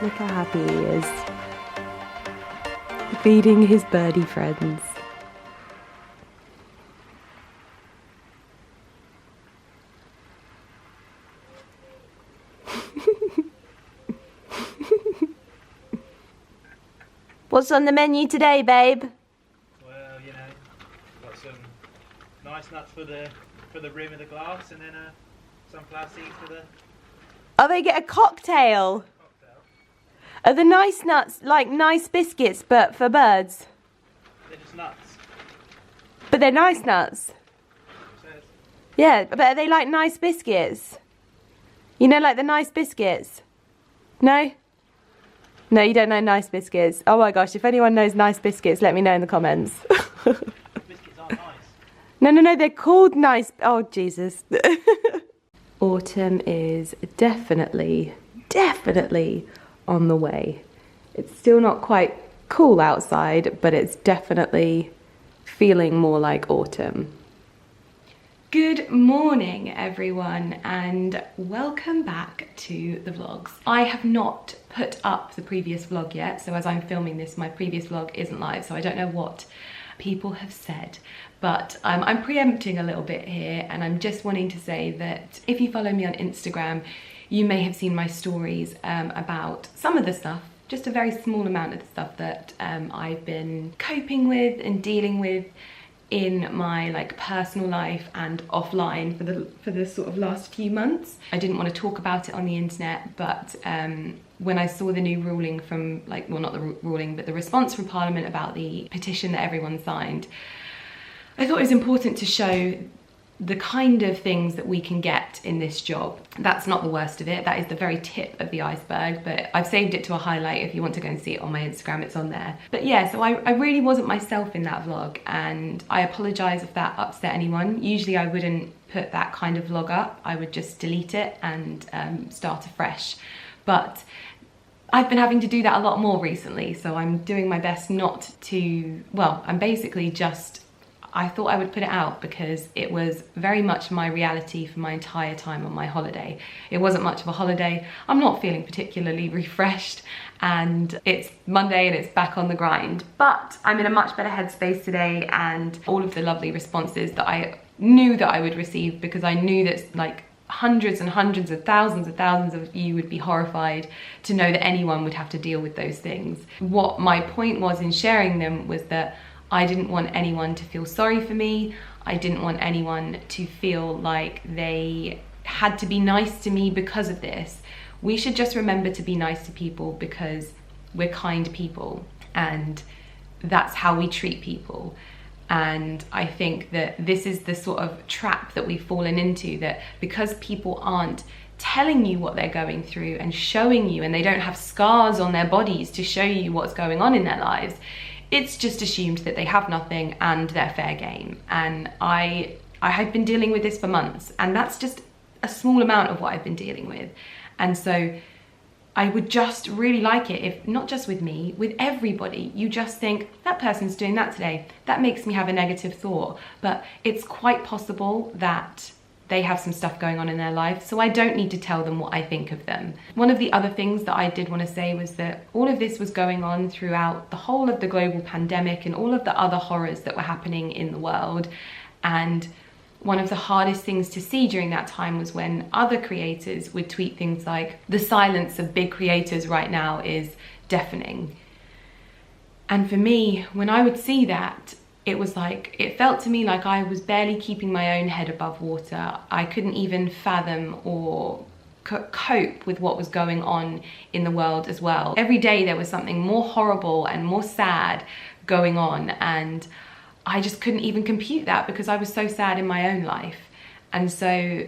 Look how happy he is. Feeding his birdie friends. What's on the menu today, babe? Well, you know, got some nice nuts for the rim of the glass, and then sunflower seeds for the Oh, they get a cocktail. Are the nice nuts like nice biscuits but for birds? They're just nuts. But they're nice nuts. Yeah, but are they like nice biscuits? You know, like the nice biscuits? No? No, you don't know nice biscuits. Oh my gosh, if anyone knows nice biscuits, let me know in the comments. Biscuits aren't nice. No, they're called nice. Oh, Jesus. Autumn is definitely on the way. It's still not quite cool outside, but it's definitely feeling more like autumn. Good morning, everyone, and welcome back to the vlogs. I have not put up the previous vlog yet, so as I'm filming this, my previous vlog isn't live, so I don't know what people have said. But I'm preempting a little bit here, and I'm just wanting to say that if you follow me on Instagram, you may have seen my stories about some of the stuff, just a very small amount of the stuff that I've been coping with and dealing with in my like personal life and offline for the sort of last few months. I didn't want to talk about it on the internet, but when I saw the new ruling from, like, well, not the ruling, but the response from Parliament about the petition that everyone signed, I thought it was important to show the kind of things that we can get in this job. That's not the worst of it, that is the very tip of the iceberg, but I've saved it to a highlight. If you want to go and see it on my Instagram, it's on there. But yeah, so I really wasn't myself in that vlog, and I apologise if that upset anyone. Usually I wouldn't put that kind of vlog up, I would just delete it and start afresh. But I've been having to do that a lot more recently, so I'm doing my best not to, well, I'm basically just, I thought I would put it out because it was very much my reality for my entire time on my holiday. It wasn't much of a holiday. I'm not feeling particularly refreshed, and it's Monday and it's back on the grind. But I'm in a much better headspace today, and all of the lovely responses that I knew that I would receive, because I knew that like hundreds and hundreds of thousands of you would be horrified to know that anyone would have to deal with those things. What my point was in sharing them was that I didn't want anyone to feel sorry for me. I didn't want anyone to feel like they had to be nice to me because of this. We should just remember to be nice to people because we're kind people, and that's how we treat people. And I think that this is the sort of trap that we've fallen into, that because people aren't telling you what they're going through and showing you, and they don't have scars on their bodies to show you what's going on in their lives, it's just assumed that they have nothing and they're fair game. And I had been dealing with this for months, and that's just a small amount of what I've been dealing with. And so I would just really like it if, not just with me, with everybody, you just think, that person's doing that today. That makes me have a negative thought. But it's quite possible that they have some stuff going on in their life, so I don't need to tell them what I think of them. One of the other things that I did want to say was that all of this was going on throughout the whole of the global pandemic and all of the other horrors that were happening in the world. And one of the hardest things to see during that time was when other creators would tweet things like, the silence of big creators right now is deafening. And for me, when I would see that, it was like, it felt to me like I was barely keeping my own head above water. I couldn't even fathom or cope with what was going on in the world as well. Every day there was something more horrible and more sad going on, and I just couldn't even compute that because I was so sad in my own life. And so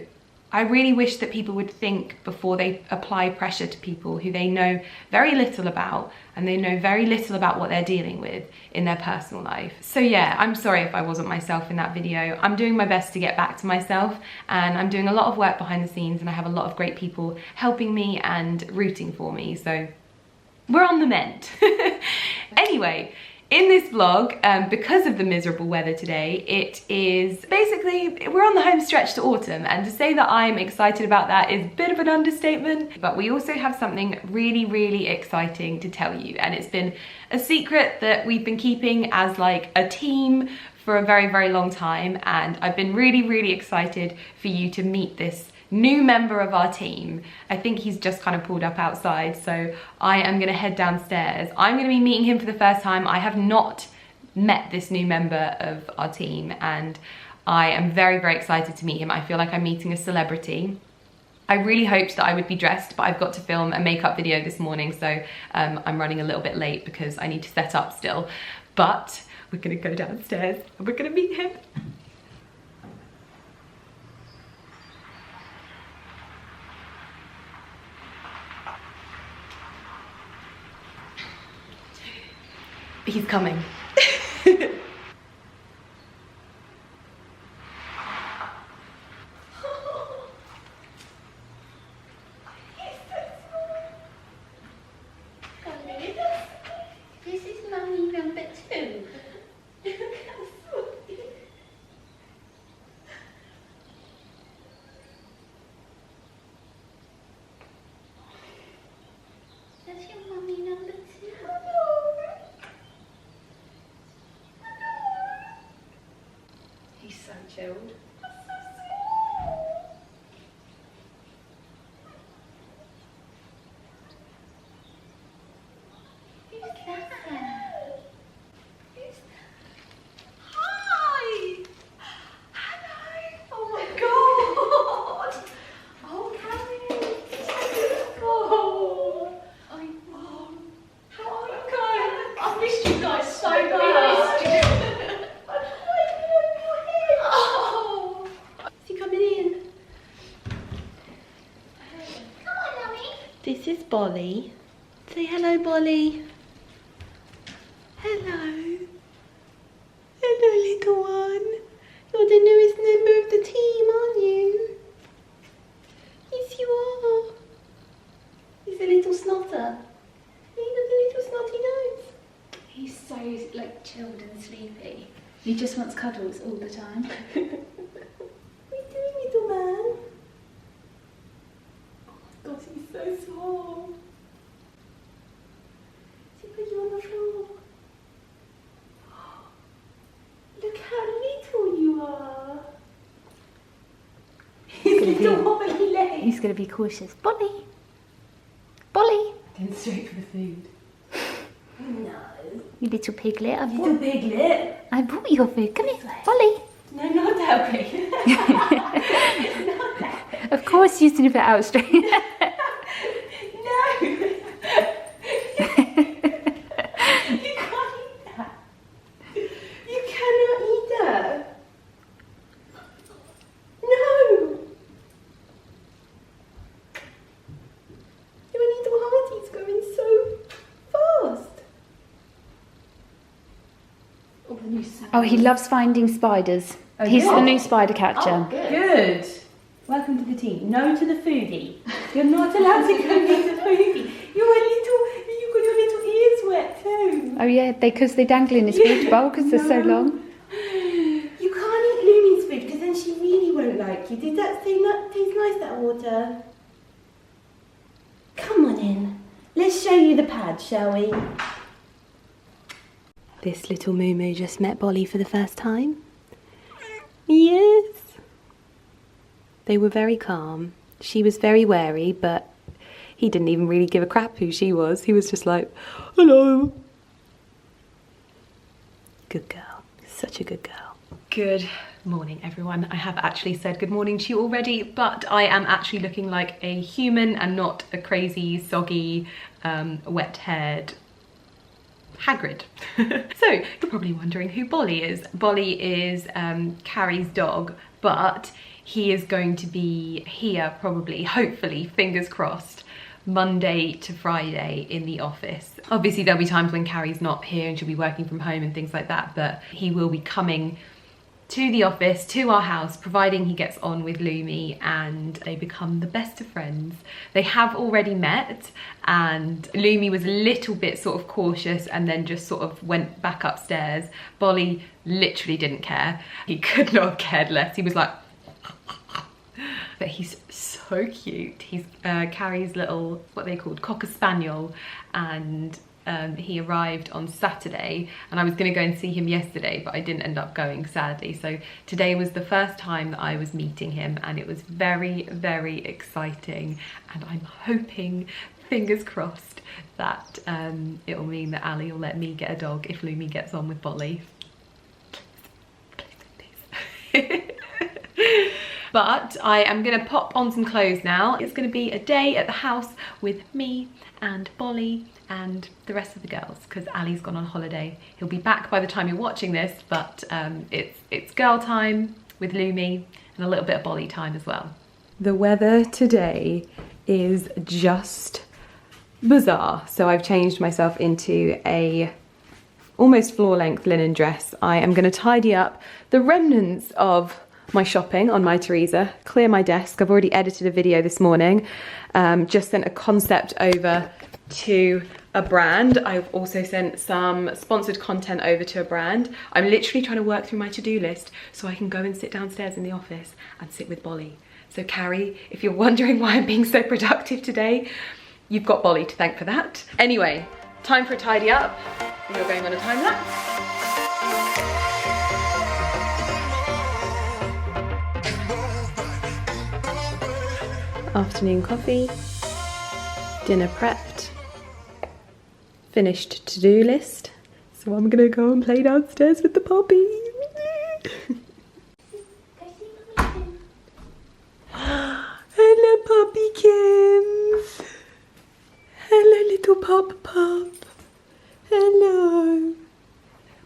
I really wish that people would think before they apply pressure to people who they know very little about, and they know very little about what they're dealing with in their personal life. So yeah, I'm sorry if I wasn't myself in that video. I'm doing my best to get back to myself, and I'm doing a lot of work behind the scenes, and I have a lot of great people helping me and rooting for me. So we're on the mend. Anyway, In this vlog, because of the miserable weather today, it is basically, we're on the home stretch to autumn, and to say that I'm excited about that is a bit of an understatement, but we also have something really, really exciting to tell you, and it's been a secret that we've been keeping as like a team for a very, very long time, and I've been really, really excited for you to meet this new member of our team. I think he's just kind of pulled up outside, so I am gonna head downstairs. I'm gonna be meeting him for the first time. I have not met this new member of our team, and I am very, very excited to meet him. I feel like I'm meeting a celebrity. I really hoped that I would be dressed, but I've got to film a makeup video this morning, so I'm running a little bit late because I need to set up still. But we're gonna go downstairs and we're gonna meet him. He's coming. This is mummy number 2. That's your mummy number 2. He's so chilled. Who's that? Hi! Hello! Oh my god! Oh, Karen! Oh! How are you guys? I missed you guys so bad. Oh! Is he coming in? Come on, mummy. This is Bolly. Say hello, Bolly. Hello. Hello, little one. You're the newest member of the team, aren't you? Yes, you are. He's a little snotter. He got a little snotty nose. He's so like chilled and sleepy. He just wants cuddles all the time. What are you doing, little man? Oh my god, he's so small. Does he put you on the floor? Look how little you are. His little wobbly legs. He's gonna be cautious. Bolly! Bolly! Going straight for the food. No. You little piglet. Little piglet. I brought your food. Come here. Bolly! No, not that way. Not that. Of course you sniff it out straight. No. You can't eat that. You cannot eat that. No. Your little hearty's going so fast. Oh, the new sound. Oh, he loves finding spiders. He's the new spider catcher. Good. Welcome to the team. No to the foodie. You're not allowed to go near the foodie. You've got your little ears wet too. Oh yeah, because they dangle in his food bowl because they're so long. You can't eat Lumi's food because then she really won't like you. Did that taste nice, that water? Come on in. Let's show you the pad, shall we? This little moo just met Bolly for the first time. Yes. They were very calm. She was very wary, but he didn't even really give a crap who she was. He was just like, hello. Good girl. Such a good girl. Good morning, everyone. I have actually said good morning to you already, but I am actually looking like a human and not a crazy, soggy, wet-haired Hagrid. So you're probably wondering who Bolly is. Bolly is Carrie's dog, but he is going to be here probably, hopefully, fingers crossed, Monday to Friday in the office. Obviously there'll be times when Carrie's not here and she'll be working from home and things like that, but he will be coming to the office, to our house, providing he gets on with Lumi and they become the best of friends. They have already met, and Lumi was a little bit sort of cautious and then just sort of went back upstairs. Bolly literally didn't care. He could not have cared less. He was like, but he's so cute. He's Carrie's little, what they called, Cocker Spaniel, and he arrived on Saturday, and I was going to go and see him yesterday, but I didn't end up going, sadly. So today was the first time that I was meeting him, and it was very, very exciting. And I'm hoping, fingers crossed, that it will mean that Ali will let me get a dog if Lumi gets on with Bolly. But I am going to pop on some clothes now. It's going to be a day at the house with me and Bolly and the rest of the girls, because Ali's gone on holiday. He'll be back by the time you're watching this, but it's girl time with Lumi and a little bit of Bolly time as well. The weather today is just bizarre. So I've changed myself into a almost floor-length linen dress. I am going to tidy up the remnants of my shopping on My Teresa, clear my desk. I've already edited a video this morning, just sent a concept over to a brand. I've also sent some sponsored content over to a brand. I'm literally trying to work through my to-do list so I can go and sit downstairs in the office and sit with Bolly. So Carrie, if you're wondering why I'm being so productive today, you've got Bolly to thank for that. Anyway, time for a tidy up. You're going on a time lapse. Afternoon coffee, dinner prepped, finished to-do list. So I'm gonna go and play downstairs with the puppy. Hello puppykins. Hello little pup. Hello.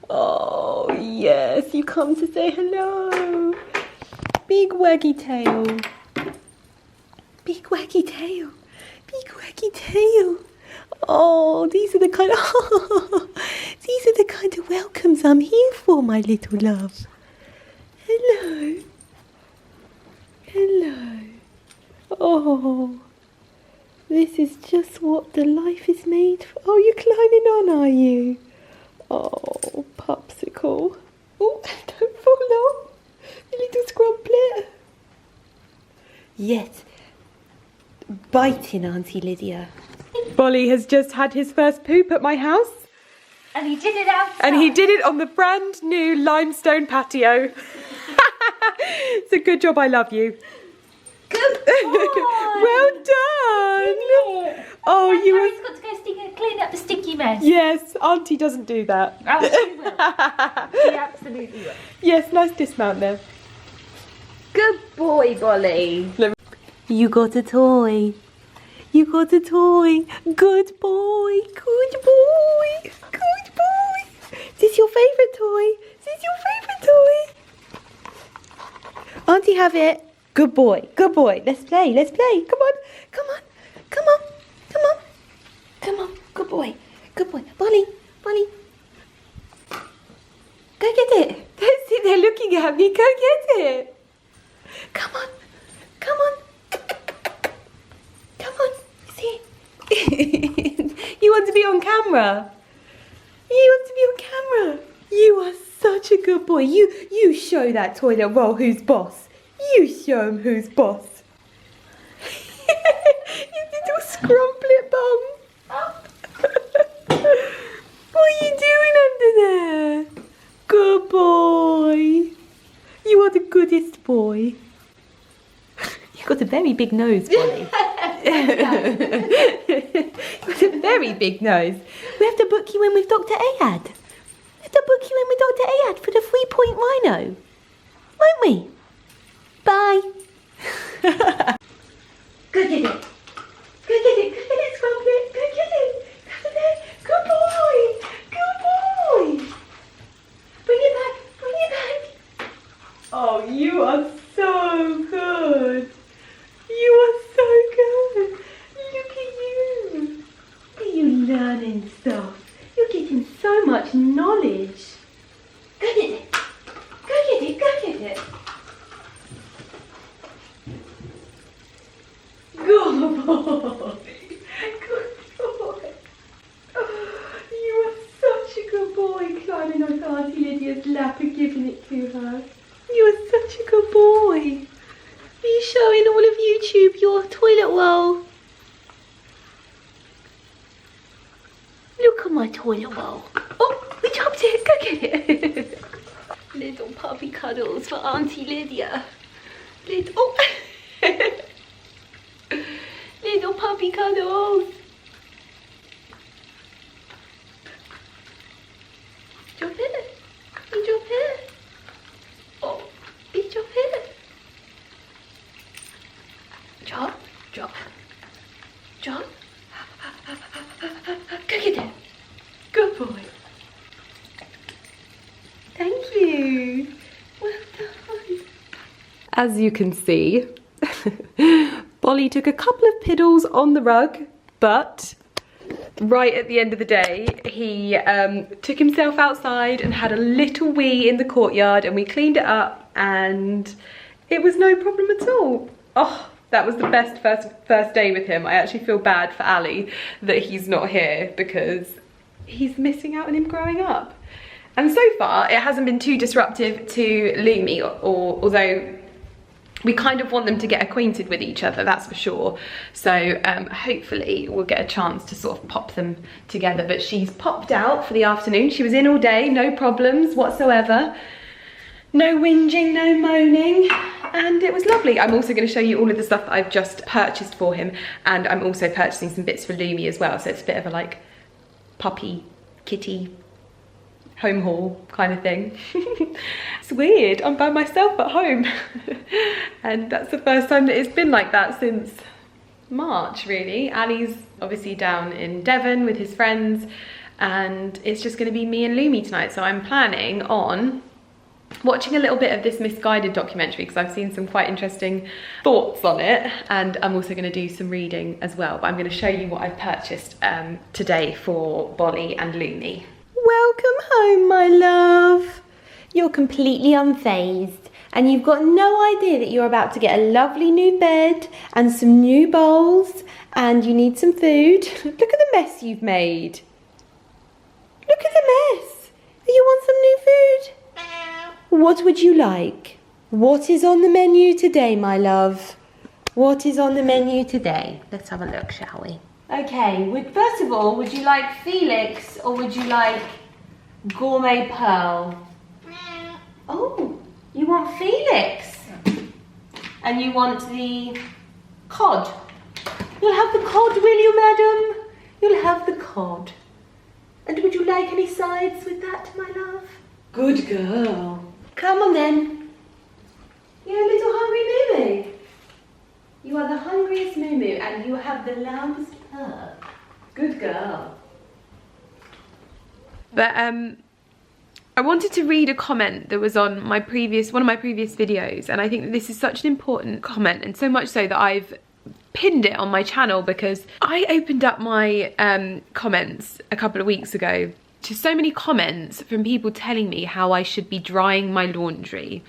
Oh yes, you come to say hello. Big waggy tail. Big waggy tail, big waggy tail. Oh, these are the kind of welcomes I'm here for, my little love. Hello. Hello. Oh, this is just what the life is made for. Oh, you're climbing on, are you? Oh, Popsicle. Oh, don't fall off, you little scrumplet. Yes. Biting, Auntie Lydia. Bolly has just had his first poop at my house. And he did it outside. And he did it on the brand new limestone patio. It's a good job, I love you. Good boy. Well done. Oh, and you Harry's were... got to go clean up the sticky mess. Yes, Auntie doesn't do that. Oh, she will. She absolutely will. Yes, nice dismount there. Good boy, Bolly. You got a toy. You got a toy. Good boy. Good boy. Good boy. Is this your favourite toy? Is this your favourite toy? Auntie, have it. Good boy. Good boy. Let's play. Let's play. Come on. Come on. Come on. Come on. Come on. Good boy. Good boy. Bolly. Bolly. Go get it. Don't sit there looking at me. Go get it. Come on. Come on. Come on, see. You want to be on camera? You want to be on camera? You are such a good boy. You show that toilet roll who's boss. You show him who's boss. You little scrumplet bum. What are you doing under there? Good boy. You are the goodest boy. You've got a very big nose, Bolly. You've got a very big nose. We have to book you in with Dr. Ayad. We have to book you in with Dr. Ayad for the 3-point rhino. Won't we? Bye. Go get it. Go get it. Go get it, Scrumplet. Go get it. Go there. Good boy. Good boy. Bring it back. Bring it back. Oh, you are so good. You are so good. Look at you. Look at you learning stuff. You're getting so much knowledge. Go get it. Go get it. Go boy. Good boy. You are such a good boy, climbing on Auntie Lydia's lap and giving it to her. You are such a good boy. Are you showing all of YouTube your toilet roll? Look at my toilet roll. Oh, we dropped it. Go get it. Little puppy cuddles for Auntie Lydia. Little, little puppy cuddles. Drop it. You drop it. Oh, you drop it. Drop, drop, drop. Go get it. Good boy. Thank you. Well done. As you can see, Bolly took a couple of piddles on the rug, but right at the end of the day, he took himself outside and had a little wee in the courtyard, and we cleaned it up and it was no problem at all. Oh, that was the best first day with him. I actually feel bad for Ali that he's not here because he's missing out on him growing up. And so far, it hasn't been too disruptive to Lumi, although we kind of want them to get acquainted with each other, that's for sure. So hopefully we'll get a chance to sort of pop them together. But she's popped out for the afternoon. She was in all day, no problems whatsoever. No whinging, no moaning, and it was lovely. I'm also going to show you all of the stuff that I've just purchased for him, and I'm also purchasing some bits for Lumi as well, so it's a bit of a like puppy, kitty, home haul kind of thing. It's weird, I'm by myself at home and that's the first time that it's been like that since March really. Ali's obviously down in Devon with his friends and it's just going to be me and Lumi tonight, so I'm planning on watching a little bit of this Misguided documentary because I've seen some quite interesting thoughts on it, and I'm also going to do some reading as well, but I'm going to show you what I've purchased today for Bolly and Lumi. Welcome home, my love. You're completely unfazed and you've got no idea that you're about to get a lovely new bed and some new bowls and you need some food. Look at the mess you've made. Look at the mess. Do you want some new food? What would you like? What is on the menu today, my love? What is on the menu today? Let's have a look, shall we? Okay, first of all, would you like Felix or would you like Gourmet Pearl? Oh, you want Felix? And you want the cod? You'll have the cod, will you, madam? You'll have the cod. And would you like any sides with that, my love? Good girl. Come on then. You're a little hungry Moo. You are the hungriest Moo and you have the loudest purr. Good girl. But I wanted to read a comment that was on one of my previous videos, and I think that this is such an important comment, and so much so that I've pinned it on my channel because I opened up my comments a couple of weeks ago to so many comments from people telling me how I should be drying my laundry.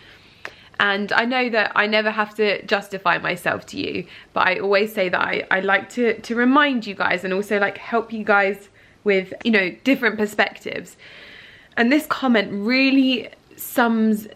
And I know that I never have to justify myself to you, but I always say that I like to remind you guys and also like help you guys with, you know, different perspectives. And this comment really sums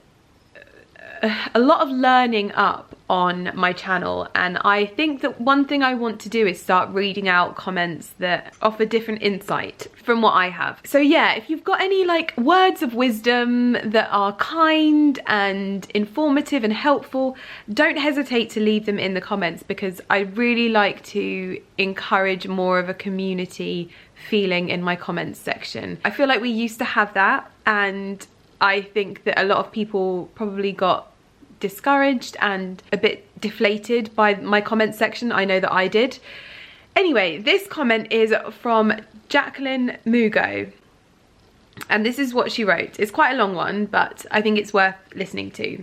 a lot of learning up on my channel, and I think that one thing I want to do is start reading out comments that offer different insight from what I have. So yeah, if you've got any like words of wisdom that are kind and informative and helpful, don't hesitate to leave them in the comments, because I really like to encourage more of a community feeling in my comments section. I feel like we used to have that, and I think that a lot of people probably got discouraged and a bit deflated by my comment section. I know that I did. Anyway, this comment is from Jacqueline Mugo, and this is what she wrote. It's quite a long one, but I think it's worth listening to.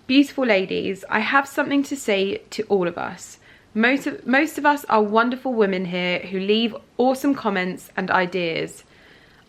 Beautiful ladies, I have something to say to all of us. Most of us are wonderful women here who leave awesome comments and ideas.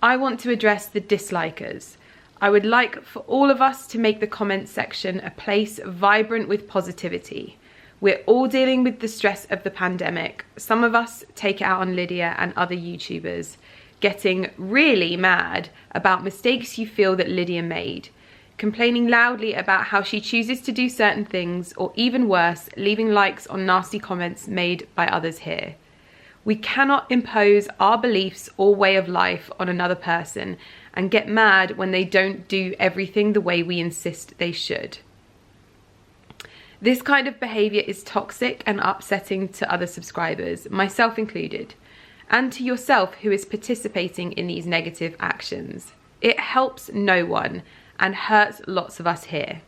I want to address the dislikers. I would like for all of us to make the comments section a place vibrant with positivity, We're all dealing with the stress of the pandemic. Some of us take it out on Lydia and other YouTubers, getting really mad about mistakes you feel that Lydia made, complaining loudly about how she chooses to do certain things, or even worse, leaving likes on nasty comments made by others here. We cannot impose our beliefs or way of life on another person and get mad when they don't do everything the way we insist they should. This kind of behaviour is toxic and upsetting to other subscribers, myself included, and to yourself who is participating in these negative actions. It helps no one and hurts lots of us here.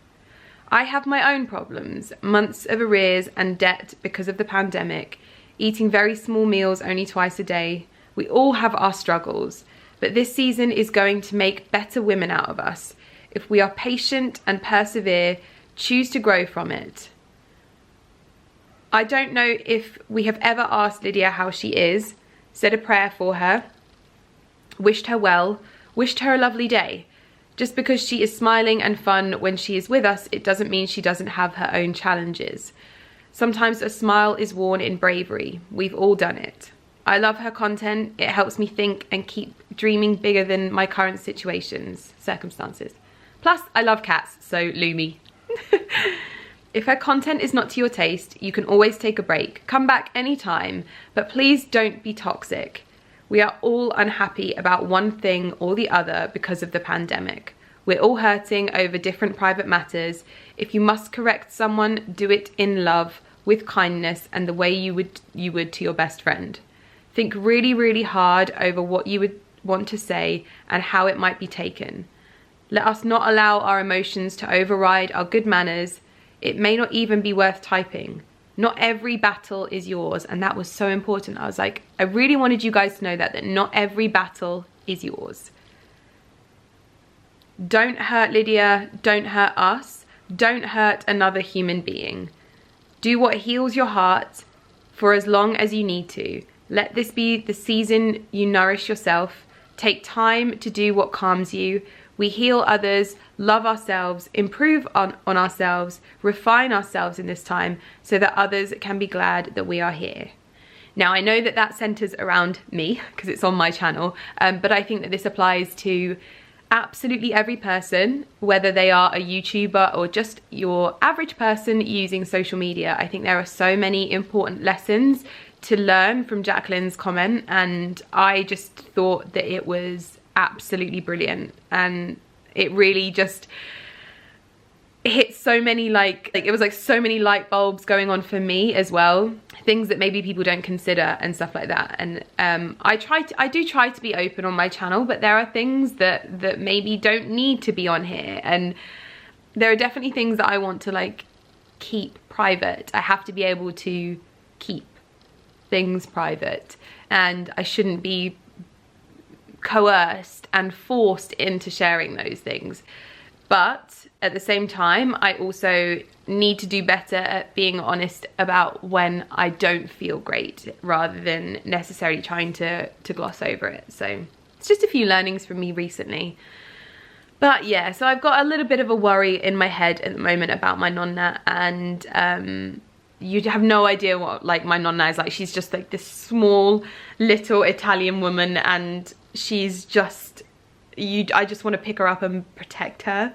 I have my own problems, months of arrears and debt because of the pandemic, eating very small meals only twice a day. We all have our struggles, but this season is going to make better women out of us if we are patient and persevere, choose to grow from it. I don't know if we have ever asked Lydia how she is, said a prayer for her, wished her well, wished her a lovely day. Just because she is smiling and fun when she is with us, it doesn't mean she doesn't have her own challenges. Sometimes a smile is worn in bravery. We've all done it. I love her content. It helps me think and keep dreaming bigger than my current circumstances. Plus, I love cats, so Lumi. If her content is not to your taste, you can always take a break. Come back anytime, but please don't be toxic. We are all unhappy about one thing or the other because of the pandemic. We're all hurting over different private matters. If you must correct someone, do it in love, with kindness, and the way you would to your best friend. Think really, really hard over what you would want to say and how it might be taken. Let us not allow our emotions to override our good manners. It may not even be worth typing. Not every battle is yours, and that was so important. I was like, I really wanted you guys to know that not every battle is yours. Don't hurt Lydia, don't hurt us, don't hurt another human being. Do what heals your heart for as long as you need to. Let this be the season you nourish yourself. Take time to do what calms you. We heal others, love ourselves, improve on ourselves, refine ourselves in this time so that others can be glad that we are here. Now, I know that that centers around me because it's on my channel, but I think that this applies to absolutely every person, whether they are a YouTuber or just your average person using social media. I think there are so many important lessons to learn from Jacqueline's comment, and I just thought that it was absolutely brilliant, and it really just hit so many like it was like so many light bulbs going on for me as well, things that maybe people don't consider and stuff like that. And I do try to be open on my channel, but there are things that maybe don't need to be on here, and there are definitely things that I want to like keep private. I have to be able to keep things private, and I shouldn't be coerced and forced into sharing those things. But at the same time, I also need to do better at being honest about when I don't feel great, rather than necessarily trying to gloss over it. So it's just a few learnings from me recently. But yeah, so I've got a little bit of a worry in my head at the moment about my nonna, and you have no idea what like my nonna is like. She's just like this small little Italian woman, and she's just, I just want to pick her up and protect her.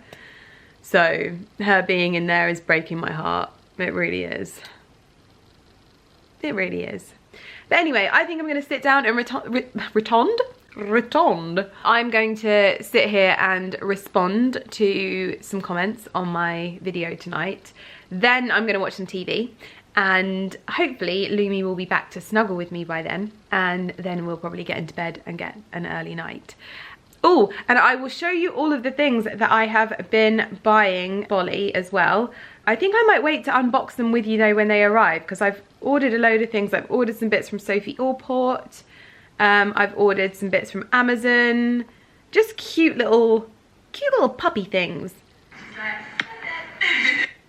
So her being in there is breaking my heart. It really is. It really is. But anyway, I think I'm going to sit down and I'm going to sit here and respond to some comments on my video tonight. Then I'm going to watch some TV, and hopefully Lumi will be back to snuggle with me by then, and then we'll probably get into bed and get an early night. Oh, and I will show you all of the things that I have been buying Bolly as well. I think I might wait to unbox them with you though when they arrive, because I've ordered a load of things. I've ordered some bits from Sophie Allport. I've ordered some bits from Amazon. Just cute little puppy things.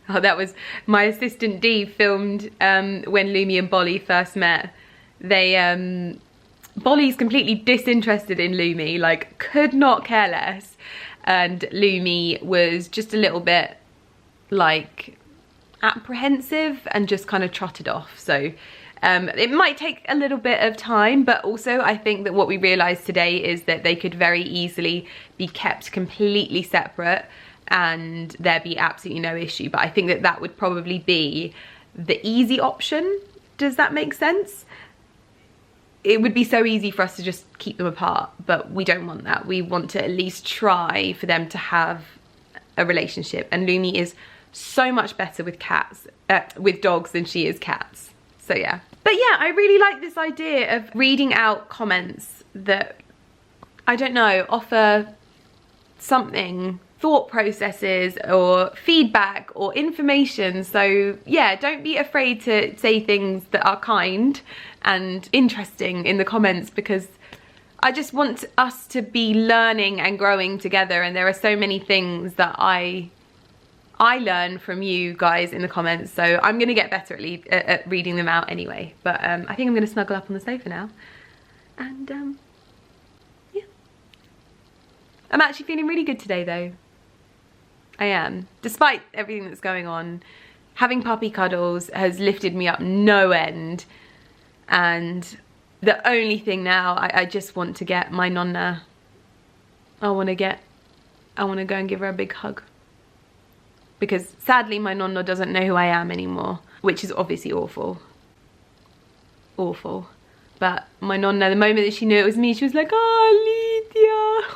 Oh, that was my assistant Dee filmed when Lumi and Bolly first met. They Bolly's completely disinterested in Lumi, like could not care less, and Lumi was just a little bit like apprehensive and just kind of trotted off. So it might take a little bit of time, but also I think that what we realised today is that they could very easily be kept completely separate and there be absolutely no issue. But I think that that would probably be the easy option. Does that make sense? It would be so easy for us to just keep them apart, but we don't want that. We want to at least try for them to have a relationship, and Lumi is so much better with with dogs than she is cats. So yeah. But yeah, I really like this idea of reading out comments that, I don't know, offer something, thought processes or feedback or information. So yeah, don't be afraid to say things that are kind and interesting in the comments, because I just want us to be learning and growing together, and there are so many things that I learn from you guys in the comments, so I'm gonna get better at reading them out anyway. But I think I'm gonna snuggle up on the sofa now, and yeah. I'm actually feeling really good today though. I am. Despite everything that's going on, having puppy cuddles has lifted me up no end, and the only thing now, I just want to get my Nonna. I want to go and give her a big hug. Because sadly my Nonna doesn't know who I am anymore, which is obviously awful. Awful. But my Nonna, the moment that she knew it was me, she was like, oh,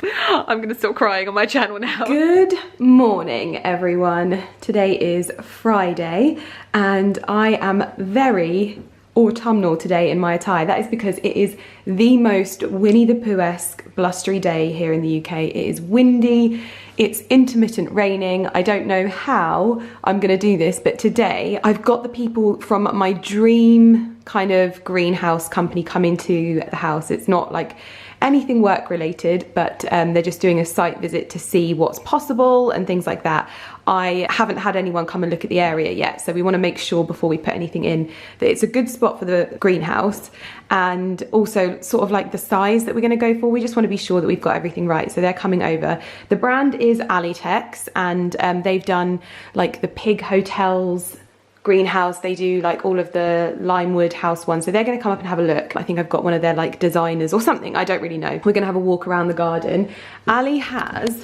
Lydia. I'm gonna stop crying on my channel now. Good morning, everyone. Today is Friday, and I am very autumnal today in my attire. That is because it is the most Winnie the Pooh-esque blustery day here in the UK. It is windy, it's intermittent raining. I don't know how I'm gonna do this, but today I've got the people from my dream kind of greenhouse company coming to the house. It's not like anything work related, but they're just doing a site visit to see what's possible and things like that. I haven't had anyone come and look at the area yet, so we want to make sure before we put anything in that it's a good spot for the greenhouse, and also sort of like the size that we're going to go for. We just want to be sure that we've got everything right, so they're coming over. The brand is Alitex, and they've done like the pig hotels greenhouse. They do like all of the Limewood house ones, so they're going to come up and have a look. I think I've got one of their like designers or something, I don't really know. We're going to have a walk around the garden. Ali has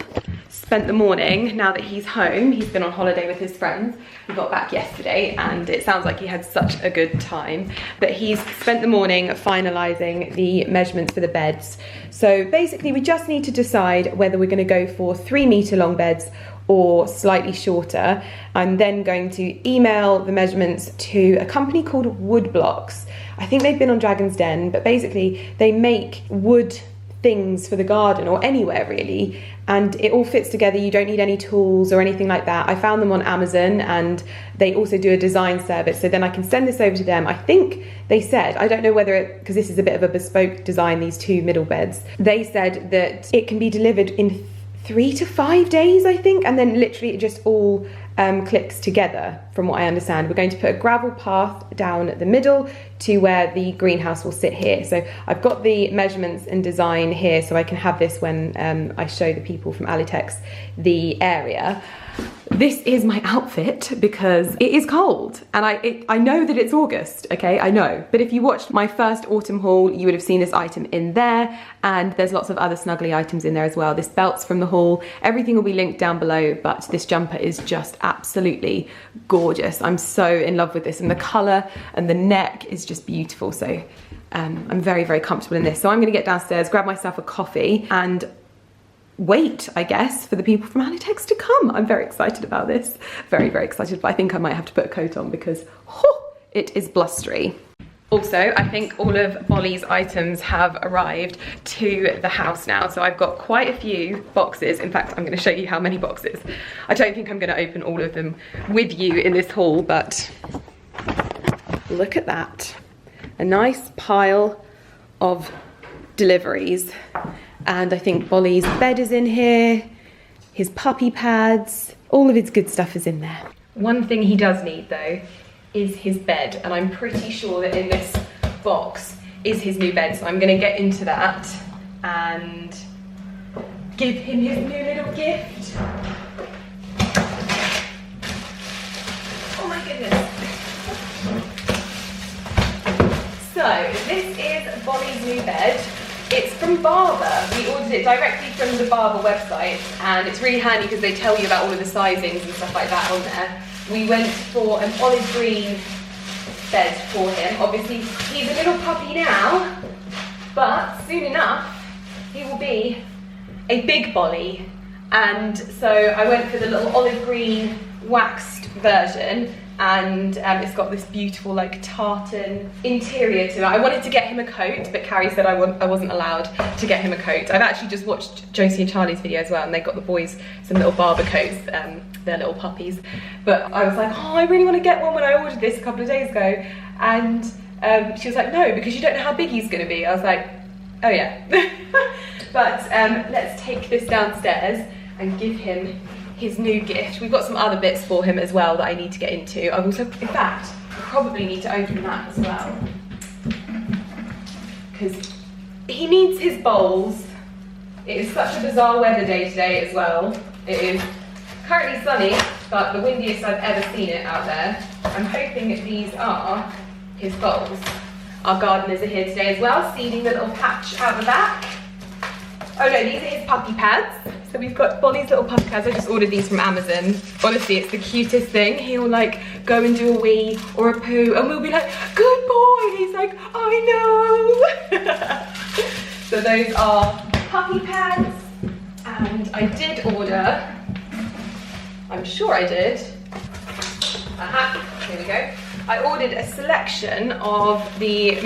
spent the morning, now that he's home, he's been on holiday with his friends. He got back yesterday and it sounds like he had such a good time, but he's spent the morning finalising the measurements for the beds. So basically we just need to decide whether we're going to go for 3-metre long beds or slightly shorter. I'm then going to email the measurements to a company called Wood Blocks. I think they've been on Dragon's Den, but basically they make wood things for the garden or anywhere really, and it all fits together. You don't need any tools or anything like that. I found them on Amazon, and they also do a design service, so then I can send this over to them. I think they said, I don't know whether because this is a bit of a bespoke design, these 2 middle beds, they said that it can be delivered in 3 to 5 days, I think, and then literally it just all clicks together from what I understand. We're going to put a gravel path down the middle to where the greenhouse will sit here. So I've got the measurements and design here, so I can have this when I show the people from Alitex the area. This is my outfit because it is cold, and I know that it's August, okay, I know. But if you watched my first autumn haul, you would have seen this item in there, and there's lots of other snuggly items in there as well. This belt's from the haul, everything will be linked down below, but this jumper is just absolutely gorgeous. I'm so in love with this, and the colour and the neck is just beautiful. So I'm very, very comfortable in this. So I'm gonna get downstairs, grab myself a coffee, and wait, I guess, for the people from Alitex to come. I'm very excited about this. Very, very excited, but I think I might have to put a coat on because it is blustery. Also, I think all of Bolly's items have arrived to the house now. So I've got quite a few boxes. In fact, I'm going to show you how many boxes. I don't think I'm going to open all of them with you in this haul, but look at that. A nice pile of deliveries. And I think Bolly's bed is in here, his puppy pads, all of his good stuff is in there. One thing he does need though is his bed, and I'm pretty sure that in this box is his new bed, so I'm gonna get into that and give him his new little gift. So this is Bolly's new bed. It's from Barber. We ordered it directly from the Barber website, and it's really handy because they tell you about all of the sizings and stuff like that on there. We went for an olive green bed for him. Obviously, he's a little puppy now, but soon enough, he will be a big Bolly. And so I went for the little olive green waxed version, and it's got this beautiful like tartan interior to it. I wanted to get him a coat, but Carrie said I wasn't allowed to get him a coat. I've actually just watched Josie and Charlie's video as well, and they got the boys some little Barber coats, they're little puppies. But I was like, oh, I really want to get one when I ordered this a couple of days ago. And she was like, no, because you don't know how big he's gonna be. I was like, oh yeah. But let's take this downstairs and give him his new gift. We've got some other bits for him as well that I need to get into. I've also, in fact, probably need to open that as well, because he needs his bowls. It is such a bizarre weather day today as well. It is currently sunny, but the windiest I've ever seen it out there. I'm hoping that these are his bowls. Our gardeners are here today as well, seeding the little patch out the back. Oh no, these are his puppy pads. So we've got Bolly's little puppy pads. I just ordered these from Amazon. Honestly, it's the cutest thing. He'll like go and do a wee or a poo, and we'll be like, good boy. And he's like, I know. So those are puppy pads. And I did order, I'm sure I did. Aha, here we go. I ordered a selection of the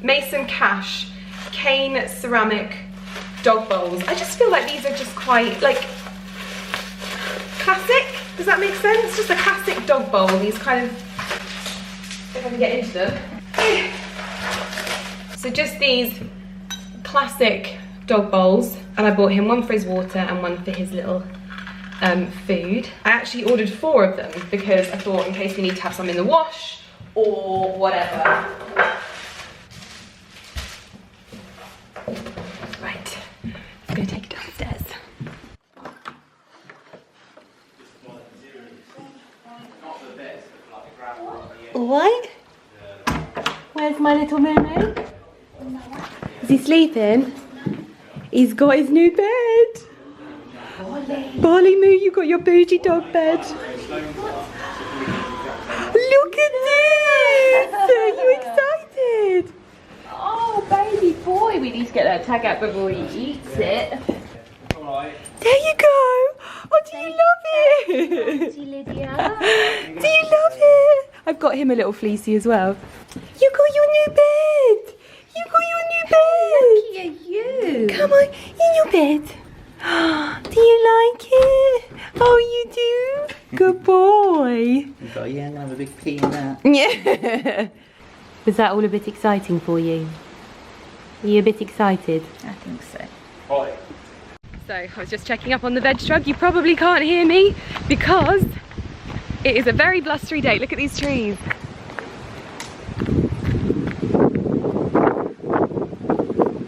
Mason Cash cane ceramic dog bowls. I just feel like these are just quite like classic. Does that make sense? Just a classic dog bowl. These kind of, if I can get into them. So just these classic dog bowls, and I bought him one for his water and one for his little food. I actually ordered 4 of them because I thought in case we need to have some in the wash or whatever. Right, I'm gonna take it downstairs. What? Where's my little Moo? Is he sleeping? He's got his new bed. Bolly Moo, you got your bougie dog bed. Look at this! Are you excited? Oh, baby boy, we need to get that tag out before he eats it. There you go. Oh, do you love it? Auntie Lydia. Do you love it? I've got him a little fleecy as well. You got your new bed. You got your new bed. Lucky are you? Come on, in your bed. Do you like it? Oh, you do? Good boy. Yeah, I'm gonna have a big pee in that. Yeah. Was that all a bit exciting for you? Are you a bit excited? I think so. So, I was just checking up on the veg truck. You probably can't hear me because it is a very blustery day. Look at these trees.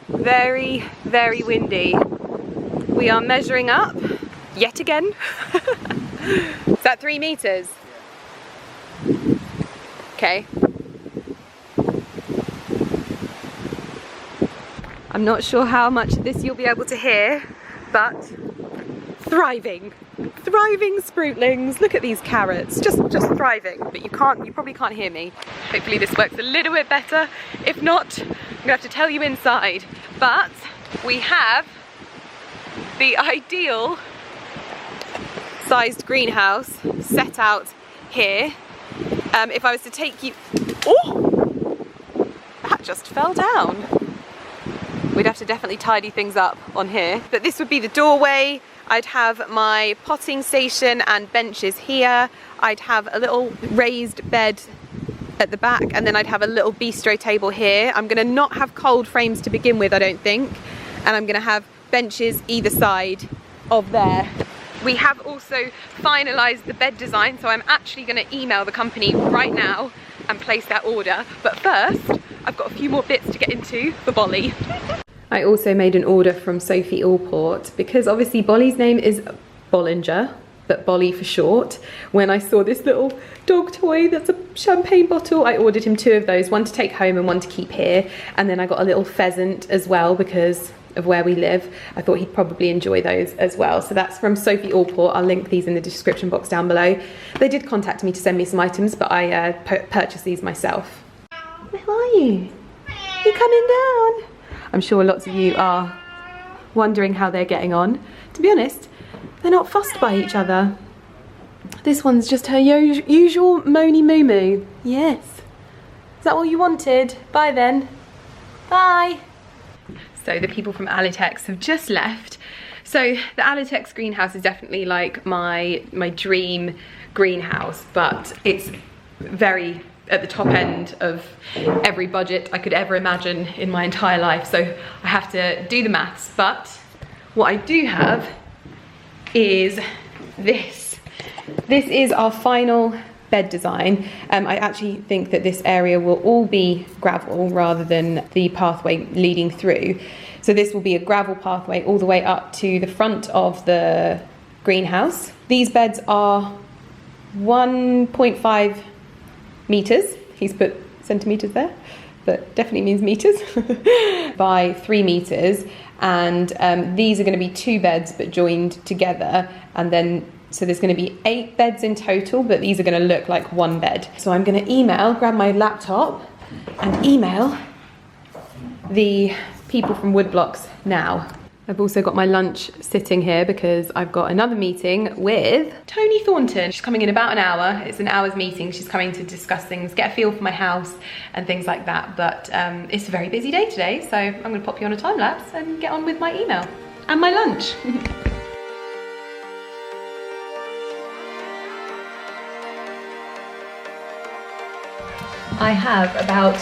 Very, very windy. We are measuring up yet again. Is that 3 meters? Okay. I'm not sure how much of this you'll be able to hear, but thriving. Thriving sproutlings. Look at these carrots, just thriving, but you probably can't hear me. Hopefully this works a little bit better. If not, I'm gonna have to tell you inside. But we have the ideal sized greenhouse set out here. If I was to take you, oh, that just fell down. We'd have to definitely tidy things up on here. But this would be the doorway. I'd have my potting station and benches here. I'd have a little raised bed at the back, and then I'd have a little bistro table here. I'm gonna not have cold frames to begin with, I don't think. And I'm gonna have benches either side of there. We have also finalized the bed design, so I'm actually gonna email the company right now and place that order. But first, I've got a few more bits to get into for Bolly. I also made an order from Sophie Allport because obviously Bolly's name is Bollinger, but Bolly for short. When I saw this little dog toy that's a champagne bottle, I ordered him 2 of those, one to take home and one to keep here. And then I got a little pheasant as well because of where we live. I thought he'd probably enjoy those as well. So that's from Sophie Allport. I'll link these in the description box down below. They did contact me to send me some items, but I purchased these myself. Where are you? You coming down? I'm sure lots of you are wondering how they're getting on. To be honest, they're not fussed by each other. This one's just her usual moany moo moo. Yes. Is that all you wanted? Bye then. Bye. So the people from Alitex have just left. So the Alitex greenhouse is definitely like my dream greenhouse, but it's very at the top end of every budget I could ever imagine in my entire life. So I have to do the maths, but what I do have is this. This is our final bed design. I actually think that this area will all be gravel rather than the pathway leading through. So this will be a gravel pathway all the way up to the front of the greenhouse. These beds are 1.5 meters. He's put centimeters there, but definitely means meters, by 3 meters. And these are going to be 2 beds but joined together, and then so there's going to be 8 beds in total, but these are going to look like 1 bed. So I'm going to grab my laptop and email the people from Woodblocks now. I've also got my lunch sitting here because I've got another meeting with Toni Thornton. She's coming in about an hour. It's an hour's meeting. She's coming to discuss things, get a feel for my house and things like that. But it's a very busy day today, so I'm going to pop you on a time lapse and get on with my email and my lunch. I have about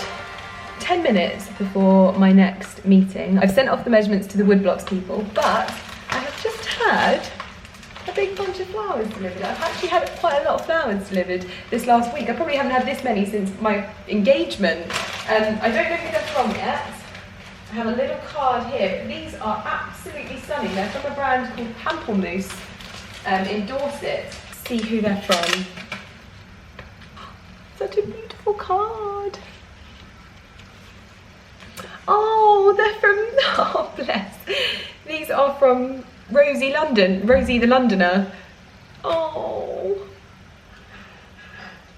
10 minutes before my next meeting. I've sent off the measurements to the Woodblocks people, but I have just had a big bunch of flowers delivered. I've actually had quite a lot of flowers delivered this last week. I probably haven't had this many since my engagement. I don't know who they're from yet. I have a little card here, but these are absolutely stunning. They're from a brand called Pamplemousse in Dorset. See who they're from. Such a beautiful card. Oh, they're from, oh bless. These are from Rosie the Londoner. Oh.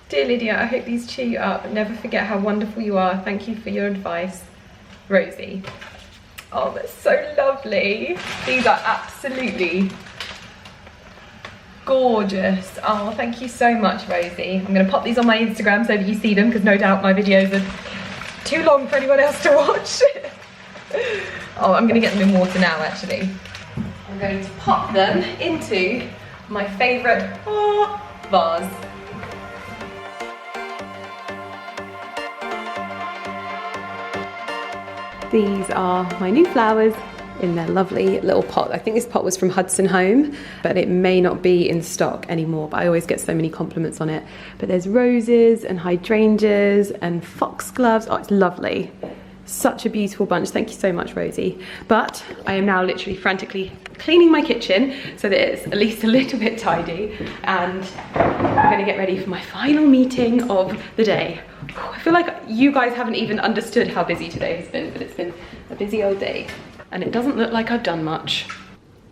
Dear Lydia, I hope these cheer you up. Never forget how wonderful you are. Thank you for your advice, Rosie. Oh, that's so lovely. These are absolutely gorgeous. Oh, thank you so much, Rosie. I'm going to pop these on my Instagram so that you see them, because no doubt my videos are too long for anyone else to watch. Oh, I'm going to get them in water now, actually. I'm going to pop them into my favourite vase. These are my new flowers in their lovely little pot. I think this pot was from Hudson Home, but it may not be in stock anymore, but I always get so many compliments on it. But there's roses and hydrangeas and foxgloves. Oh, it's lovely. Such a beautiful bunch. Thank you so much, Rosie. But I am now literally frantically cleaning my kitchen so that it's at least a little bit tidy, and I'm gonna get ready for my final meeting of the day. I feel like you guys haven't even understood how busy today has been, but it's been a busy old day. And it doesn't look like I've done much.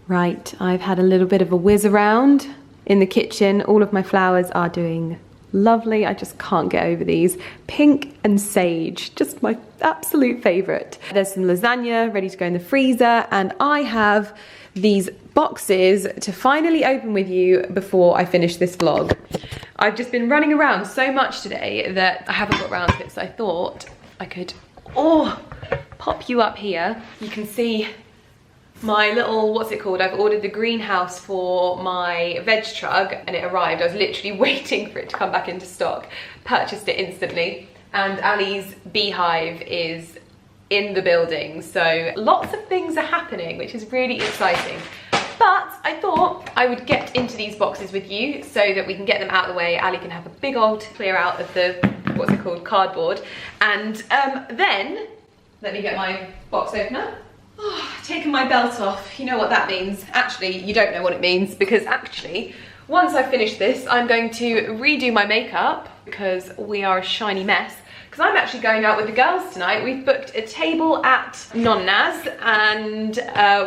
Right, I've had a little bit of a whiz around in the kitchen. All of my flowers are doing lovely. I just can't get over these. Pink and sage, just my absolute favorite. There's some lasagna ready to go in the freezer, and I have these boxes to finally open with you before I finish this vlog. I've just been running around so much today that I haven't got around to it, so I thought I could, pop you up here. You can see my little, what's it called? I've ordered the greenhouse for my veg truck and it arrived. I was literally waiting for it to come back into stock. Purchased it instantly. And Ali's beehive is in the building. So lots of things are happening, which is really exciting. But I thought I would get into these boxes with you so that we can get them out of the way. Ali can have a big old clear out of the, what's it called, cardboard. And then, let me get my box opener. Oh, taken my belt off. You know what that means. Actually, you don't know what it means, because actually once I finish this, I'm going to redo my makeup because we are a shiny mess. Because I'm actually going out with the girls tonight. We've booked a table at NONNA'S and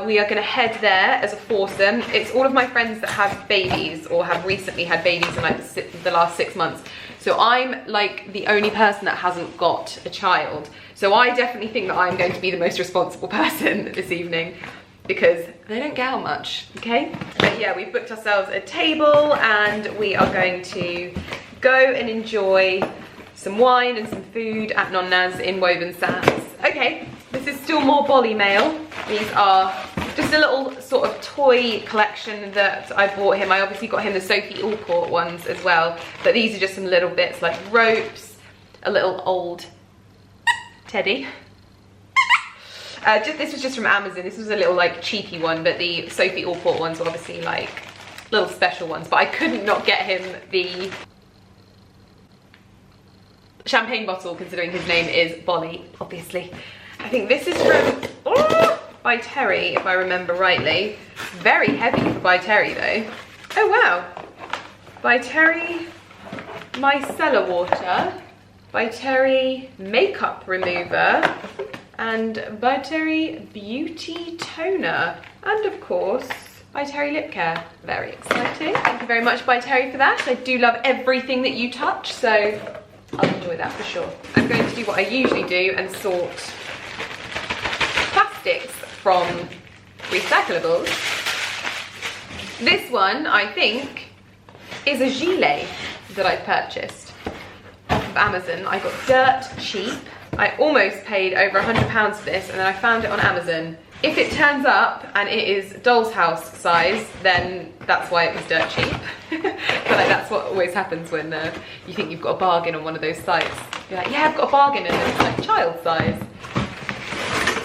we are going to head there as a foursome. It's all of my friends that have babies or have recently had babies in like the last 6 months. So I'm like the only person that hasn't got a child. So I definitely think that I'm going to be the most responsible person this evening because they don't get out much, okay? But yeah, we've booked ourselves a table and we are going to go and enjoy some wine and some food at NONNA'S in Woburn Sands. Okay, this is still more Bolly mail. These are just a little sort of toy collection that I bought him. I obviously got him the Sophie Allport ones as well, but these are just some little bits like ropes, a little old teddy. This was just from Amazon. This was a little like cheeky one, but the Sophie Allport ones were obviously like little special ones, but I couldn't not get him the champagne bottle considering his name is Bolly, obviously. I think this is from by Terry, if I remember rightly. Very heavy for by Terry though. Oh wow. By Terry micellar water, by Terry makeup remover, and by Terry beauty toner, and of course by Terry lip care. Very exciting. Thank you very much by Terry for that. I do love everything that you touch, so I'll enjoy that for sure. I'm going to do what I usually do and sort plastics from recyclables. This one, I think, is a gilet that I purchased off of Amazon. I got dirt cheap. I almost paid over £100 for this and then I found it on Amazon. If it turns up and it is doll's house size, then that's why it was dirt cheap. But like, that's what always happens when you think you've got a bargain on one of those sites. You're like, yeah, I've got a bargain, and then it's like child size.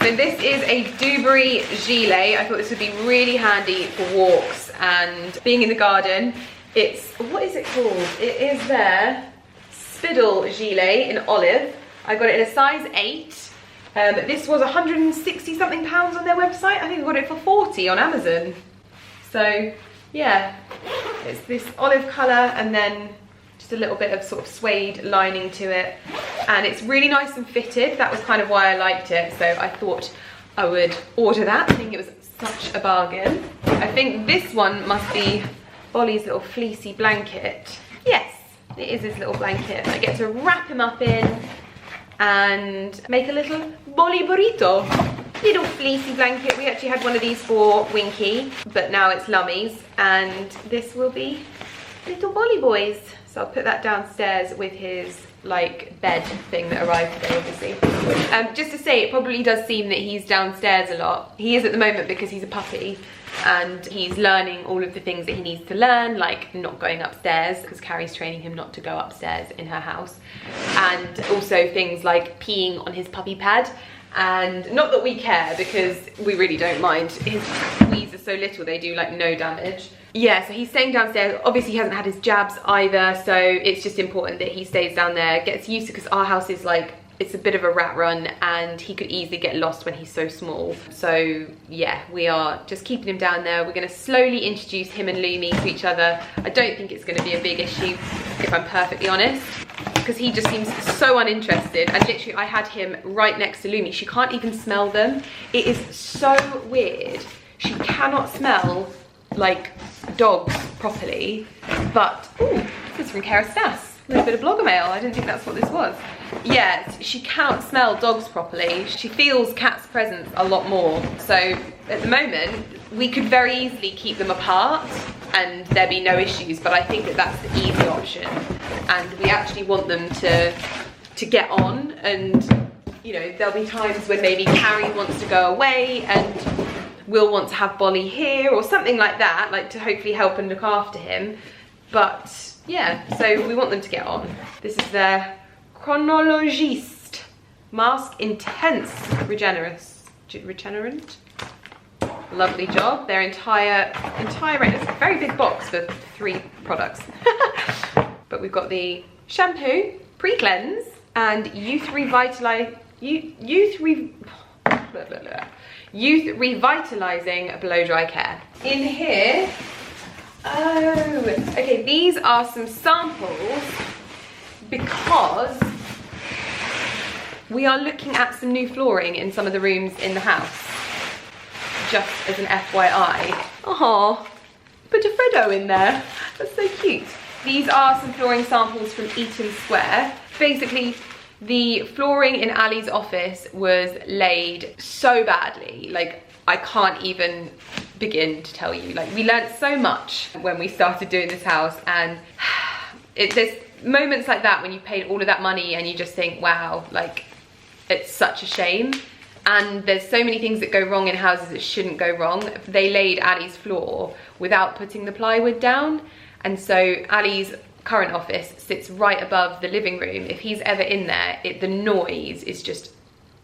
So this is a Dewberry gilet. I thought this would be really handy for walks and being in the garden. It's, what is it called? It is their Spidle gilet in olive. I got it in a size 8. This was 160 something pounds on their website. I think I got it for 40 on Amazon. So yeah, it's this olive colour and then just a little bit of sort of suede lining to it. And it's really nice and fitted. That was kind of why I liked it. So I thought I would order that. I think it was such a bargain. I think this one must be Bolly's little fleecy blanket. Yes, it is his little blanket. I get to wrap him up in and make a little Bolly burrito. Little fleecy blanket. We actually had one of these for Winky, but now it's Lummy's, and this will be little Bolly boys. So I'll put that downstairs with his like bed thing that arrived today, obviously. Just to say, it probably does seem that he's downstairs a lot. He is at the moment because he's a puppy and he's learning all of the things that he needs to learn, like not going upstairs because Carrie's training him not to go upstairs in her house, and also things like peeing on his puppy pad. And not that we care because we really don't mind. His wheeze are so little, they do like no damage. Yeah, so he's staying downstairs. Obviously he hasn't had his jabs either, so it's just important that he stays down there, gets used to, because our house is like, it's a bit of a rat run and he could easily get lost when he's so small. So yeah, we are just keeping him down there. We're gonna slowly introduce him and Lumi to each other. I don't think it's gonna be a big issue, if I'm perfectly honest, because he just seems so uninterested. And literally I had him right next to Lumi. She can't even smell them. It is so weird. She cannot smell like dogs properly, but ooh, this is from Kerastas. A little bit of blogger mail. I didn't think that's what this was. Yeah, she cannot smell dogs properly. She feels cats' presence a lot more. So at the moment, we could very easily keep them apart and there'd be no issues, but I think that that's the easy option. And we actually want them to get on, and you know, there'll be times when maybe Carrie wants to go away and we'll want to have Bolly here or something like that, like to hopefully help and look after him. But yeah, so we want them to get on. This is their Chronologiste Mask Intense Regenerant. Lovely job. Their entire range. It's a very big box for 3 products. But we've got the shampoo, pre-cleanse, and youth revitalizing blow dry care. In here Oh, okay, these are some samples because we are looking at some new flooring in some of the rooms in the house. Just as an FYI. Oh, put a Freddo in there. That's so cute. These are some flooring samples from Eaton Square. Basically, the flooring in Ali's office was laid so badly. Like, I can't even begin to tell you. Like, we learnt so much when we started doing this house, and there's moments like that when you paid all of that money and you just think, wow, like, it's such a shame. And there's so many things that go wrong in houses that shouldn't go wrong. They laid Ali's floor without putting the plywood down, and so Ali's current office sits right above the living room. If he's ever in there, the noise is just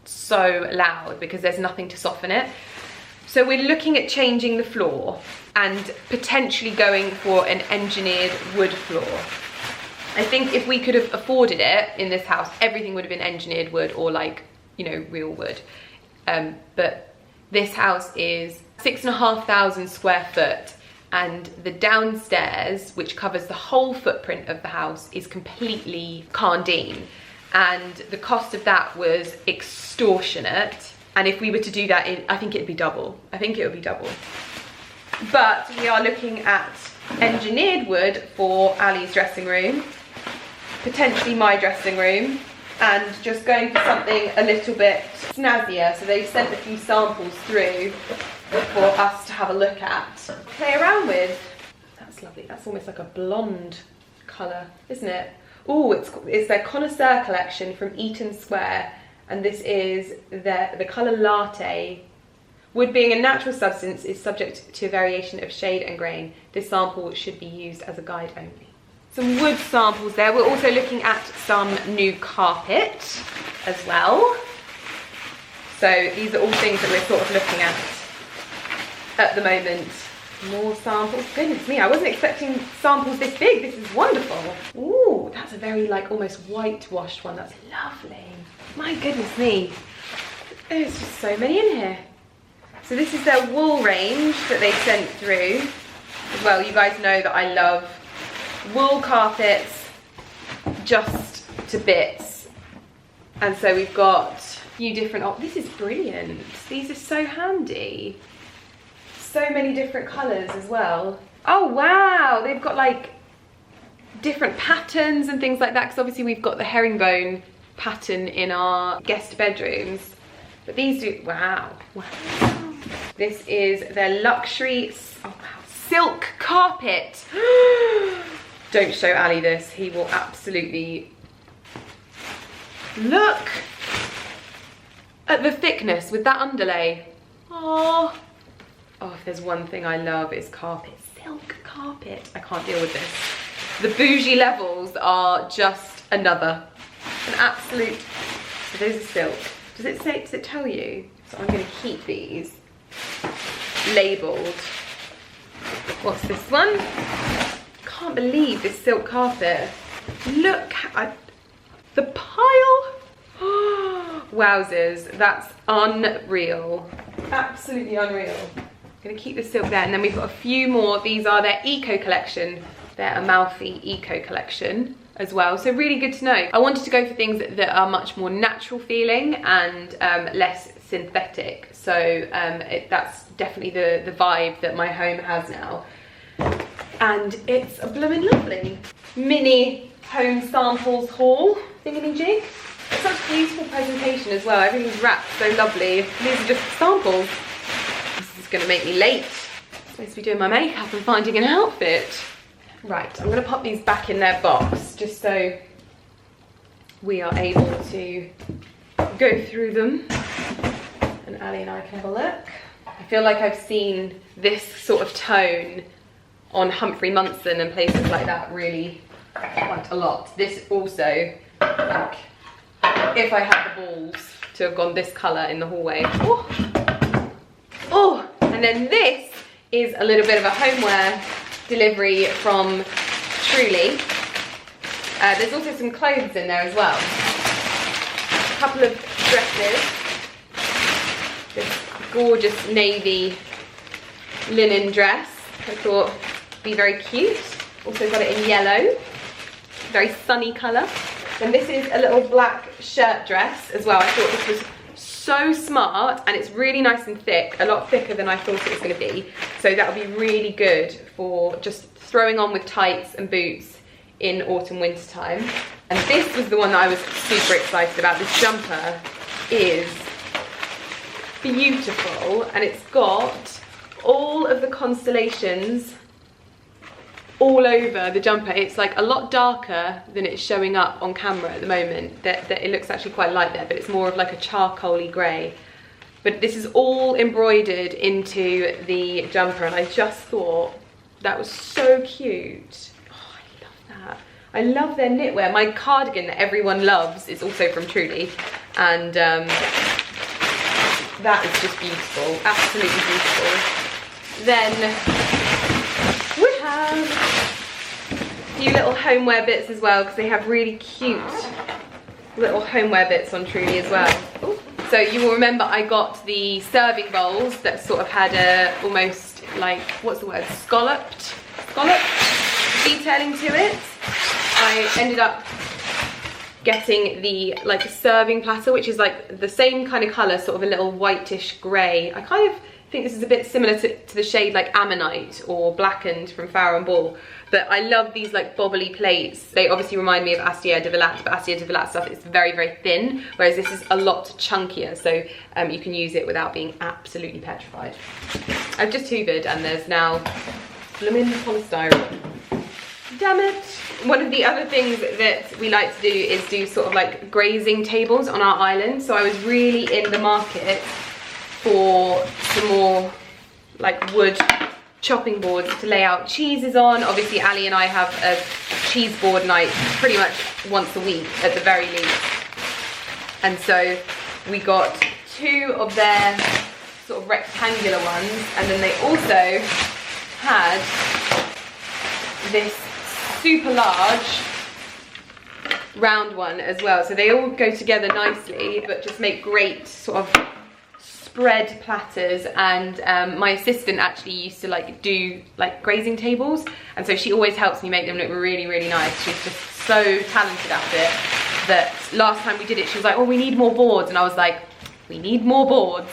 so loud because there's nothing to soften it. So we're looking at changing the floor and potentially going for an engineered wood floor. I think if we could have afforded it in this house, everything would have been engineered wood or, like, you know, real wood. But this house is 6,500 square foot, and the downstairs, which covers the whole footprint of the house, is completely Carndine, and the cost of that was extortionate. And if we were to do that, I think it'd be double. I think it would be double. But we are looking at engineered wood for Ali's dressing room, potentially my dressing room, and just going for something a little bit snazzier. So they've sent a few samples through for us to have a look at, play around with. That's lovely. That's almost like a blonde colour, isn't it? Oh, it's their connoisseur collection from Eaton Square, and this is the colour latte. Wood being a natural substance is subject to a variation of shade and grain. This sample should be used as a guide only. Some wood samples there. We're also looking at some new carpet as well. So these are all things that we're sort of looking at the moment. More samples. Goodness me, I wasn't expecting samples this big. This is wonderful. Ooh, that's a very, like, almost whitewashed one. That's lovely. My goodness me. There's just so many in here. So this is their wool range that they sent through as well. You guys know that I love wool carpets just to bits. And so we've got a few different, this is brilliant. These are so handy. So many different colours as well. Oh wow, they've got like different patterns and things like that, because obviously we've got the herringbone pattern in our guest bedrooms. But these do, wow. This is their luxury, oh wow, silk carpet. Don't show Ali this, he will absolutely, look at the thickness with that underlay. Oh, if there's one thing I love, it's carpet, silk carpet. I can't deal with this. The bougie levels are just an absolute, so those are silk. Does it tell you? So I'm gonna keep these labeled. What's this one? Can't believe this silk carpet. Look at the pile. Wowzers, that's unreal. Absolutely unreal. I'm gonna keep the silk there, and then we've got a few more. These are their eco collection, their Amalfi eco collection as well. So really good to know. I wanted to go for things that are much more natural feeling and less synthetic. So that's definitely the vibe that my home has now. And it's a blooming lovely. Mini home samples haul thingamajig. It's such a beautiful presentation as well. Everything's wrapped so lovely. These are just samples. This is gonna make me late. I'm supposed to be doing my makeup and finding an outfit. Right, I'm gonna pop these back in their box just so we are able to go through them. And Ali and I can have a look. I feel like I've seen this sort of tone on Humphrey Munson and places like that really quite a lot. This also, like, if I had the balls to have gone this colour in the hallway. Oh, and then this is a little bit of a homeware delivery from Truly. There's also some clothes in there as well. A couple of dresses. This gorgeous navy linen dress. I thought be very cute. Also got it in yellow, very sunny colour. And this is a little black shirt dress as well. I thought this was so smart, and it's really nice and thick, a lot thicker than I thought it was going to be. So that'll be really good for just throwing on with tights and boots in autumn winter time. And this was the one that I was super excited about. This jumper is beautiful, and it's got all of the constellations all over the jumper. It's like a lot darker than it's showing up on camera at the moment. That it looks actually quite light there, but it's more of like a charcoaly grey. But this is all embroidered into the jumper, and I just thought that was so cute. Oh, I love that. I love their knitwear. My cardigan that everyone loves is also from Truly, and that is just beautiful, absolutely beautiful. Then we have a few little homeware bits as well, because they have really cute little homeware bits on Truly as well. Ooh. So you will remember I got the serving bowls that sort of had a almost like, what's the word, scalloped detailing to it. I ended up getting the like serving platter, which is like the same kind of colour, sort of a little whitish grey. I kind of think this is a bit similar to the shade like Ammonite or Blackened from Farrow & Ball. But I love these like bobbly plates. They obviously remind me of Astier de Villatte, but Astier de Villatte stuff is very, very thin, whereas this is a lot chunkier, so you can use it without being absolutely petrified. I've just hoovered and there's now blooming polystyrene. Damn it. One of the other things that we like to do is do sort of like grazing tables on our island. So I was really in the market for some more like wood chopping boards to lay out cheeses on. Obviously Ali and I have a cheese board night pretty much once a week at the very least. And so we got 2 of their sort of rectangular ones, and then they also had this super large round one as well. So they all go together nicely, but just make great sort of spread platters. And my assistant actually used to like do like grazing tables, and so she always helps me make them look really, really nice. She's just so talented at it that last time we did it she was like, oh, we need more boards, and I was like, we need more boards.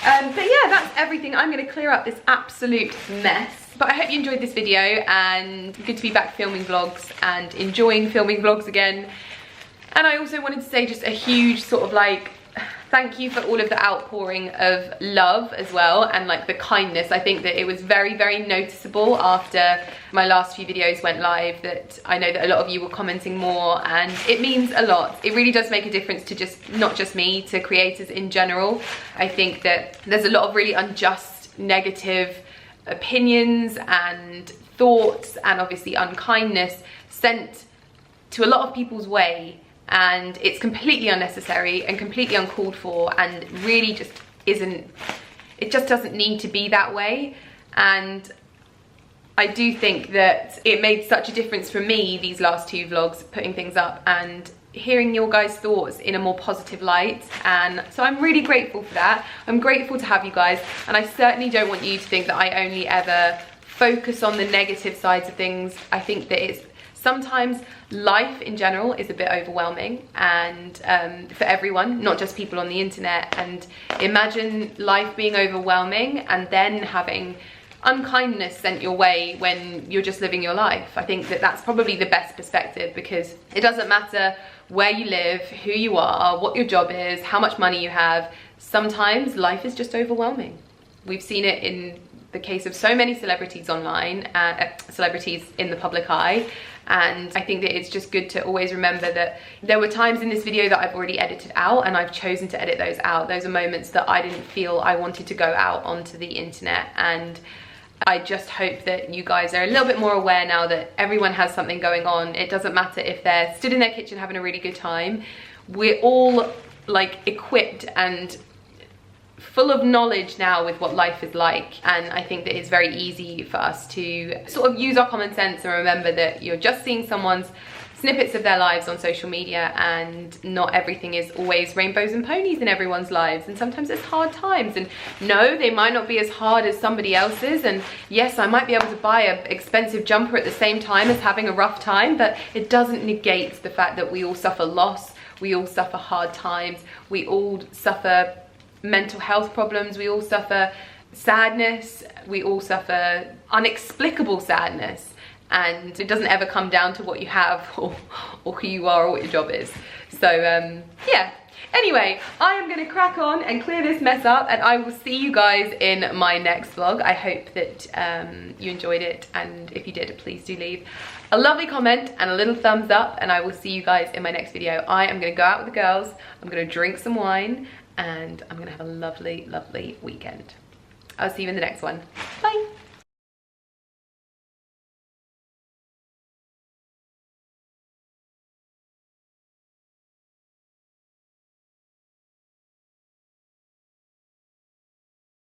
But yeah, that's everything. I'm going to clear up this absolute mess. But I hope you enjoyed this video, and good to be back filming vlogs and enjoying filming vlogs again. And I also wanted to say just a huge sort of like thank you for all of the outpouring of love as well, and like the kindness. I think that it was very, very noticeable after my last few videos went live that I know that a lot of you were commenting more, and it means a lot. It really does make a difference to just, not just me, to creators in general. I think that there's a lot of really unjust, negative opinions and thoughts and obviously unkindness sent to a lot of people's way, and it's completely unnecessary and completely uncalled for, and really just isn't, it just doesn't need to be that way. And I do think that it made such a difference for me these last 2 vlogs, putting things up and hearing your guys' thoughts in a more positive light, and so I'm really grateful for that. I'm grateful to have you guys, and I certainly don't want you to think that I only ever focus on the negative sides of things. I think that it's sometimes life in general is a bit overwhelming, and for everyone, not just people on the internet. And imagine life being overwhelming and then having unkindness sent your way when you're just living your life. I think that that's probably the best perspective, because it doesn't matter where you live, who you are, what your job is, how much money you have. Sometimes life is just overwhelming. We've seen it in the case of so many celebrities online, celebrities in the public eye. And I think that it's just good to always remember that there were times in this video that I've already edited out, and I've chosen to edit those out. Those are moments that I didn't feel I wanted to go out onto the internet. And I just hope that you guys are a little bit more aware now that everyone has something going on. It doesn't matter if they're stood in their kitchen having a really good time. We're all like equipped and full of knowledge now with what life is like, and I think that it's very easy for us to sort of use our common sense and remember that you're just seeing someone's snippets of their lives on social media, and not everything is always rainbows and ponies in everyone's lives, and sometimes it's hard times. And no, they might not be as hard as somebody else's, and yes, I might be able to buy an expensive jumper at the same time as having a rough time, but it doesn't negate the fact that we all suffer loss, we all suffer hard times, we all suffer mental health problems, we all suffer sadness, we all suffer unexplicable sadness, and it doesn't ever come down to what you have or who you are or what your job is. So yeah, anyway, I am going to crack on and clear this mess up, and I will see you guys in my next vlog. I hope that you enjoyed it, and if you did, please do leave a lovely comment and a little thumbs up, and I will see you guys in my next video. I am going to go out with the girls, I'm going to drink some wine, and I'm going to have a lovely, lovely weekend. I'll see you in the next one. Bye.